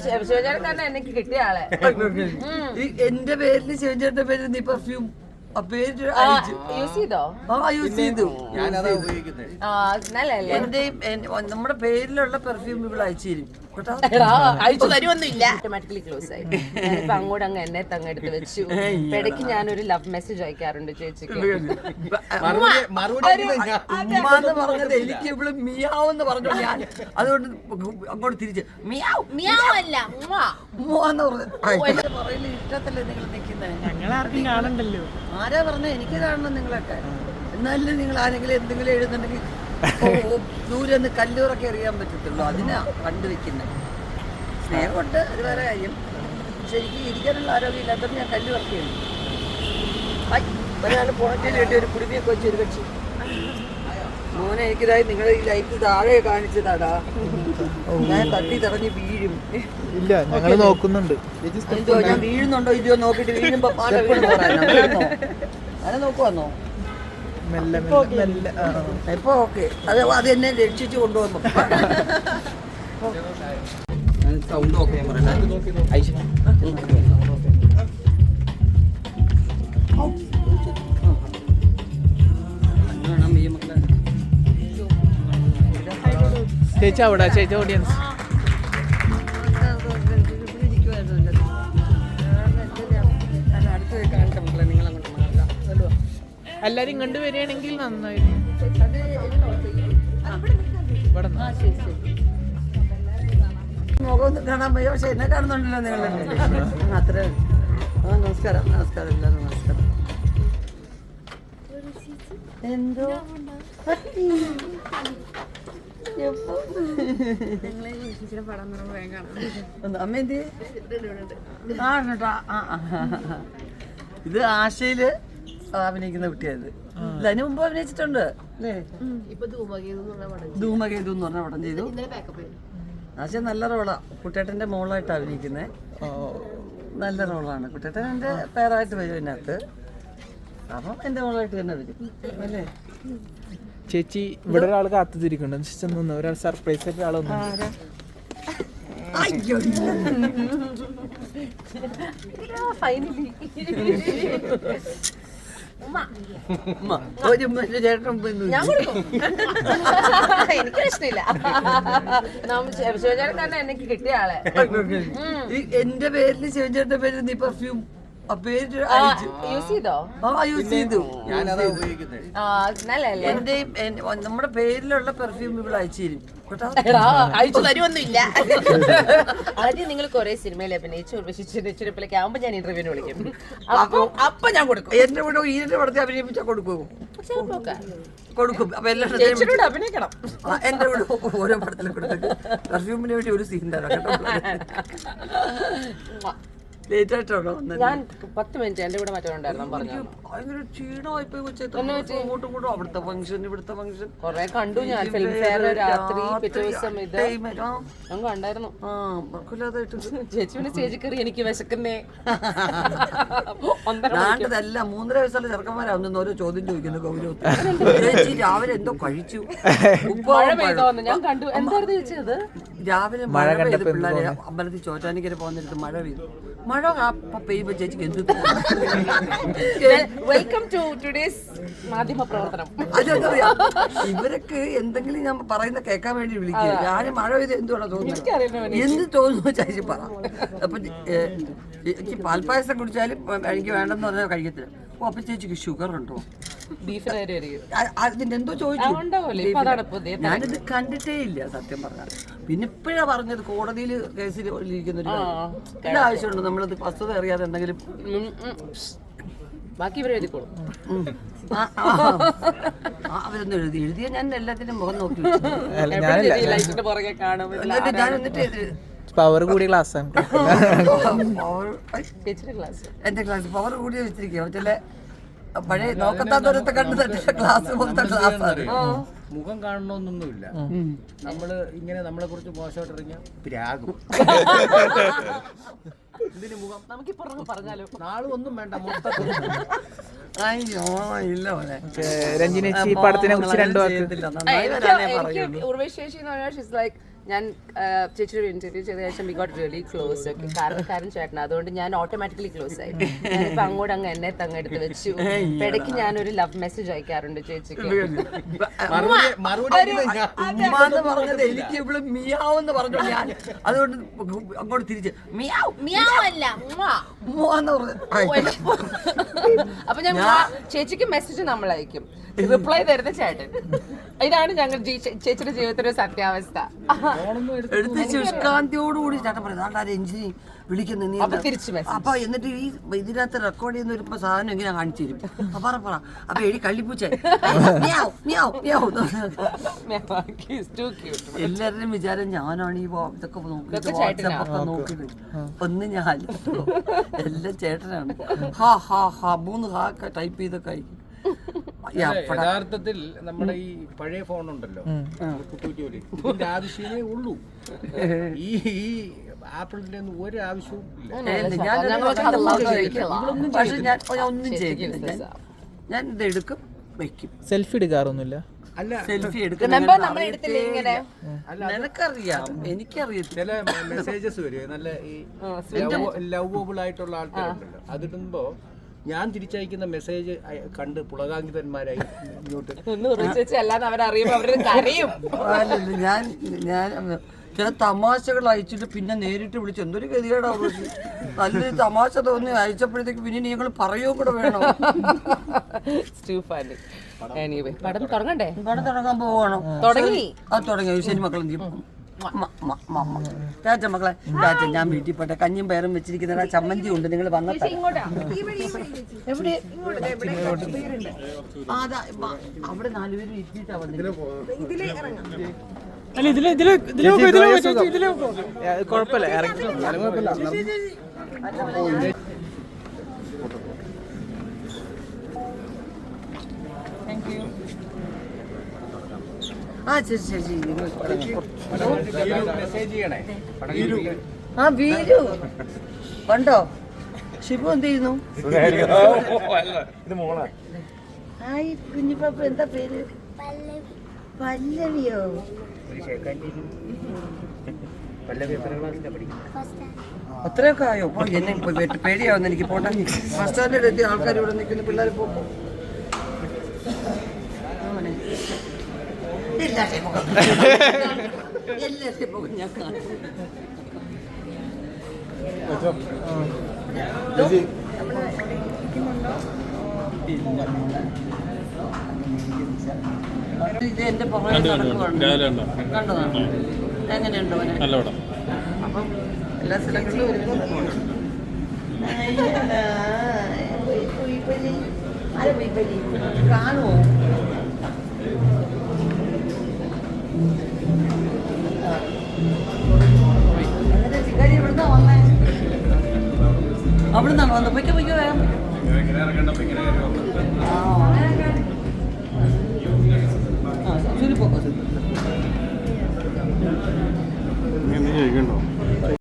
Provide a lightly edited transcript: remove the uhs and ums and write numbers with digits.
ശിവചേട്ടൻ എനിക്ക് കിട്ടിയ ആളെ. എന്റെ പേരില് ശിവചേട്ടന്റെ പേര് നീ പെർഫ്യൂം യൂസ് ചെയ്തോ? യൂസ് ചെയ്തു. നല്ലല്ലേ? നമ്മുടെ പേരിലുള്ള പെർഫ്യൂം ഇവിടെ അയച്ചു തരും. അയച്ചു തരുമൊന്നുമില്ല. ഓട്ടോമാറ്റിക്കലി ക്ലോസ് ആയി. ഞാനിപ്പോ അങ്ങോട്ട് അങ്ങ് എന്നെ തങ്ങെടുത്ത് വെച്ചു. ഇടയ്ക്ക് ഞാനൊരു ലവ് മെസ്സേജ് അയക്കാറുണ്ട് ചേച്ചിക്ക്. ഉമ്മാന്ന് പറഞ്ഞത് എനിക്ക് ഇവിടെ മിയാവെന്ന് പറഞ്ഞു. ഞാൻ അതുകൊണ്ട് അങ്ങോട്ട് തിരിച്ച് മിയാവല്ല ഉമ്മാന്ന് പറഞ്ഞു. ഇഷ്ടത്തല്ലേ നിങ്ങൾ നിൽക്കുന്നത്? ഞങ്ങളാർക്കും കാണണ്ടല്ലോ. ആരാ പറഞ്ഞ എനിക്ക് കാണണം നിങ്ങളൊക്കെ? എന്നാലും നിങ്ങൾ ആരെങ്കിലും എന്തെങ്കിലും എഴുതുന്നുണ്ടെങ്കിൽ ദൂരെ നിന്ന് കല്ലൂറൊക്കെ എറിയാൻ പറ്റത്തുള്ളൂ. അതിനാ കണ്ടുവെക്കുന്നത്. സ്നേഹമുണ്ട്, അത് വേറെ കാര്യം. പക്ഷെ എനിക്ക് ഇരിക്കാനുള്ള ആരോഗ്യം ഇല്ലാത്തപ്പോൾ ഞാൻ കല്ലുറക്കുകയാണ്. ഒരാൾ പുറത്തേക്ക് വേണ്ടി ഒരു കുടുംബിയൊക്കെ വെച്ച് ഒരു കക്ഷി മോനെ എനിക്കിതായി നിങ്ങൾ ഈ ലൈറ്റ് താഴെ കാണിച്ചതാടാ. ഞാൻ തട്ടി തടഞ്ഞ് വീഴും. ഇല്ല, ഞങ്ങൾ നോക്കുന്നുണ്ട്. എന്തോ ഞാൻ വീഴുന്നുണ്ടോ ഇല്ലയോ നോക്കിട്ട് വീഴുമ്പോ അങ്ങനെ നോക്കുവാന്നോ? ഇപ്പൊ ഓക്കെ. അത് എന്നെ രക്ഷിച്ചു കൊണ്ടുവന്നു. സൗണ്ട് ഓക്കെ ചേച്ചി അവിടെ, ചേച്ചി ഓഡിയൻസ് എല്ലാരും കണ്ടുവരികയാണെങ്കിൽ നന്നായിരുന്നു. മുഖമൊന്നും കാണാൻ പറ്റും, പക്ഷെ എന്നെ കാണുന്നുണ്ടല്ലോ നിങ്ങൾ. അത്ര നമസ്കാരം. നമസ്കാരം എല്ലാവരും നമസ്കാരം. എന്തോ അമ്മ എന്ത് കാണട്ടാ? ഇത് ആശയില് അഭിനയിക്കുന്ന കുട്ടിയായത്. അതിന് മുമ്പ് അഭിനയിച്ചിട്ടുണ്ട് അല്ലേ? ധൂമകേതു എന്ന് പറഞ്ഞ പടം ചെയ്തു. ആശ നല്ല റോളാ. കുട്ടേട്ടന്റെ മോളായിട്ട് അഭിനയിക്കുന്നത്. നല്ല റോളാണ്. കുട്ടേട്ടൻ എന്റെ പേരായിട്ട് വരും ഇതിനകത്ത്. അപ്പം എന്റെ മോളായിട്ട് തന്നെ വരും അല്ലേ? ചേച്ചി ഇവിടെ ഒരാൾ കാത്തുതിരിക്കുന്നുണ്ട്. ഒരാൾ സർപ്രൈസ് ആയിട്ട് ഒരാളൊന്നും ഫൈനലി എനിക്ക് ഇഷ്ടമില്ല. ശിവചേട്ടൻ എനിക്ക് കിട്ടിയ ആളെ. എന്റെ പേരില് ശിവചേട്ടന്റെ പേര് നീ പെർഫ്യൂം യൂസ് ചെയ്തോ? യൂസ് ചെയ്തു. നല്ലല്ലേ? നമ്മുടെ പേരിലുള്ള പെർഫ്യൂം ഇവിടെ അയച്ചു തരും. അയച്ചു തരുമൊന്നുമില്ല. ആദ്യം നിങ്ങൾ കുറെ സിനിമയിൽ അഭിനയിച്ചിരിപ്പിലേക്ക് ആവുമ്പോ ഞാൻ ഇന്റർവ്യൂവിന് വിളിക്കും. അപ്പൊ ഞാൻ കൊടുക്കും. എന്റെ കൂടെ ഈരന്റെ പടത്തിൽ അഭിനയിപ്പിച്ചാൽ കൊടുക്കും. അപ്പൊ എല്ലാ അഭിനയിക്കണം. എന്റെ കൂടെ ഓരോ പടത്തിലും കൊടുത്തിട്ട് പെർഫ്യൂമിന് വേണ്ടി ഒരു സീൻ തരാം കേട്ടോ. ലേറ്റ് ആയിട്ടാണോ? ഞാൻ 10 മിനിറ്റ് എന്റെ കൂടെ മറ്റൊരുണ്ടായിരുന്നു. ഭയങ്കര ക്ഷീണമായിപ്പോയി. അങ്ങോട്ടും ഇങ്ങോട്ടും അവിടുത്തെ ഫംഗ്ഷൻ ഇവിടുത്തെ ഫംഗ്ഷൻ കൊറേ കണ്ടു. ഞാൻ ഫിലിം ഫെയർ രാത്രി പിറ്റേ ദിവസം ഇത് ഞാൻ കണ്ടായിരുന്നു. ചേച്ചി പിന്നെ സ്റ്റേജിൽ കയറി എനിക്ക് വിശക്കുന്നേ. നാണ്ടതല്ല 3.5 വയസ്സുള്ള ചെറുക്കന്മാരാവുന്ന ഓരോ ചോദ്യം ചോദിക്കുന്നു. ഗൗരവത്തിൽ ചേച്ചി രാവിലെ എന്തോ കഴിച്ചു? മഴ പെയ്തോന്ന് ഞാൻ കണ്ടു. എന്തായിരുന്നു ചേച്ചത്? രാവിലെ മഴ പെയ്ത് പിള്ളേരെ അമ്പലത്തിൽ ചോറ്റാനിക്കര പോകുന്നിടത്ത് മഴ പെയ്തു. മഴ പെയ്യുമ്പോ ചേച്ചിക്ക് എന്ത്? വെൽക്കം ടു ടുഡേസ് മാധ്യമ പ്രവർത്തനം. അതെന്തറിയാ, ഇവരൊക്കെ എന്തെങ്കിലും ഞാൻ പറയുന്ന കേൾക്കാൻ വേണ്ടി വിളിക്കുക. ഞാൻ മഴ പെയ്ത് എന്തുവാണോ തോന്നുന്നത്? എന്ത് തോന്നുന്നു ചേച്ചി പറ. അപ്പൊ എനിക്ക് പാൽപ്പായസം കുടിച്ചാലും എനിക്ക് വേണ്ടെന്ന് പറഞ്ഞാൽ കഴിക്കത്തില്ല. അപ്പൊ ചേച്ചിക്ക് ഷുഗർ ഉണ്ടോ? അതിന്റെ എന്തോ ചോദിച്ചു. ഞാനിത് കണ്ടിട്ടേ ഇല്ല സത്യം പറഞ്ഞാൽ. പിന്നെ ഇപ്പഴാ പറഞ്ഞത് കോടതിയിൽ കേസിൽ ഇരിക്കുന്ന ഒരു എല്ലാ ആവശ്യമുണ്ട്. നമ്മളത് വസ്തുത അറിയാതെ എന്തെങ്കിലും ബാക്കി ഇവർ എഴുതിക്കോളും. അവരൊന്നും എഴുതിയ ഞാൻ എല്ലാത്തിനും മുഖം നോക്കി. ഞാൻ എന്നിട്ട് പവർ കൂടിയ ക്ലാസ്സാണ് എന്റെ ക്ലാസ്. പവർ കൂടി വെച്ചിരിക്കുക ചില പഴയ നോക്കത്താത്ത കണ്ടു തട്ടിയ ക്ലാസ് പോലത്തെ ക്ലാസ്സാണ്. മുഖം കാണണമെന്നൊന്നുമില്ല. നമ്മള് ഇങ്ങനെ നമ്മളെ കുറിച്ച് മോശമായിട്ട് ഇറങ്ങിയ പ്രാകും. ഇതിന് മുഖം നമുക്കിപ്പോ പറഞ്ഞാലോ നാളും ഒന്നും വേണ്ട. മൊത്തത്തിൽ ഇല്ല പോലെ രഞ്ജിനേച്ചി ഈ പടത്തിനെ കുറിച്ച് 2 വാക്ക്. ഉർവശി ചേച്ചി ഞാൻ ചേച്ചിയുടെ ഇന്റർവ്യൂ ചെയ്ത ശേഷം വി ഗോട്ട് റിയലി ക്ലോസ്. ഒക്കെ കാരണക്കാരൻ ചേട്ടൻ, അതുകൊണ്ട് ഞാൻ ഓട്ടോമാറ്റിക്കലി ക്ലോസ് ആയി. ഞാനിപ്പോ അങ്ങോട്ട് അങ്ങ് എന്നെ തങ്ങെടുത്ത് വെച്ചു. ഇടയ്ക്ക് ഞാനൊരു ലവ് മെസ്സേജ് അയക്കാറുണ്ട് ചേച്ചിക്ക്. ഉമ്മാന്ന് പറഞ്ഞത് എനിക്ക് ഇവിടെ മിയാവെന്ന് പറഞ്ഞു ഞാൻ, അതുകൊണ്ട് അങ്ങോട്ട് തിരിച്ച് മിയാവ് മിയാവ് അല്ല ഉമ്മാന്ന് പറഞ്ഞു. അപ്പൊ ഞാൻ ചേച്ചിക്ക് മെസ്സേജ് നമ്മൾ അയക്കും, റിപ്ലൈ തരുന്ന ചേട്ടൻ. ഇതാണ് ഞങ്ങൾ ചേച്ചിയുടെ ജീവിതത്തിലെ സത്യാവസ്ഥ. എടുത്ത് ശുഷ്കാന്തിയോടുകൂടി ചേട്ടൻ പറയുന്നത് രഞ്ജിനി വിളിക്കുന്നു നീ അപ്പൊ എന്നിട്ട് ഈ ഇതിനകത്ത് റെക്കോർഡ് ചെയ്യുന്ന ഒരു സാധനം എങ്ങനെ കാണിച്ചു തരും. പറ അപ്പൊ എടി കള്ളിപ്പൂച്ച എല്ലാവരുടെയും വിചാരം ഞാനാണ് ഈ ഇതൊക്കെ നോക്കിയിട്ട് വാട്സാപ്പൊക്കെ നോക്കിയിട്ട് ഒന്ന് ഞാൻ എല്ലാം ചേട്ടനാണ്. 3 ഹാ ടൈപ്പ് ചെയ്തൊക്കെ അയക്കും. യഥാർത്ഥത്തിൽ നമ്മുടെ ഈ പഴയ ഫോൺ ഉണ്ടല്ലോ, ഇതിന്റെ ആവശ്യമേ ഉള്ളൂ. ഈ ആപ്പിളിന്റെ ഒന്നും ഒരു ആവശ്യവും ഇല്ല. പക്ഷെ ഞാൻ ഒന്നും ചെയ്യില്ല. ഞാൻ ഇത് എടുക്കും വെക്കും. സെൽഫി എടുക്കാറൊന്നുമില്ല. അല്ല, സെൽഫി നിനക്കറിയാം, എനിക്കറിയത്തില്ല. ചില മെസ്സേജസ് വരും നല്ല ഈ ലവബിൾ ആയിട്ടുള്ള ആൾക്കാരുണ്ടല്ലോ, അതിടുമ്പോ ഞാൻ തിരിച്ചയക്കുന്ന മെസ്സേജ് കണ്ട് പുളകാങ്കിതന്മാരായി ഇങ്ങോട്ട് ഞാൻ ചില തമാശകൾ അയച്ചിട്ട് പിന്നെ നേരിട്ട് വിളിച്ച് എന്തൊരു ഗതികേടാ. നല്ലൊരു തമാശ തോന്നി അയച്ചപ്പോഴത്തേക്ക് പിന്നെ നിങ്ങൾ പറയുകയും കൂടെ വേണോ? പടം തുടങ്ങണ്ടേ? പടം തുടങ്ങാൻ പോവാണോ? തുടങ്ങി. തുടങ്ങി. ശരി മക്കളും രാജ മക്കളെ, രാജ ഞാൻ വീട്ടിൽ പോട്ടെ. കഞ്ഞിയും പയറും വെച്ചിരിക്കുന്ന ചമ്മന്തി ഉണ്ട്, നിങ്ങൾ വന്നിട്ട് അവിടെ 4 പേര് ഇരുത്തിയിട്ടാ വന്നത്. കുഴപ്പമില്ല, ശരി. മെസ്സേജ് ചെയ്യണേ. വീരു കണ്ടോ? ഷിബു എന്ത് ചെയ്യുന്നു? ഹായ് കുഞ്ഞിപ്പാപ്പ, എന്താ പേര്? പല്ലവിയോ? അത്രയൊക്കെ ആയോ? എന്നെ പേടിയാവുന്ന എനിക്ക്. പോട്ടെ, ബസ് സ്റ്റാൻഡിൽ എത്തിയ ആൾക്കാർ ഇവിടെ നിൽക്കുന്ന പിള്ളേർ പോകും. എല്ലാവരെയും പോകും ഞാൻ കാണും. ഇത് എന്റെ പുറകെ കണ്ടതാണ്. എങ്ങനെയുണ്ടോ? അപ്പം എല്ലാ സ്ഥലങ്ങളിലും ഒരുമിച്ച് പോകണം. കാണുമോ? അവിടെ നിന്നാണ് വന്നത്. പൊയ്ക്കോ വേഗം.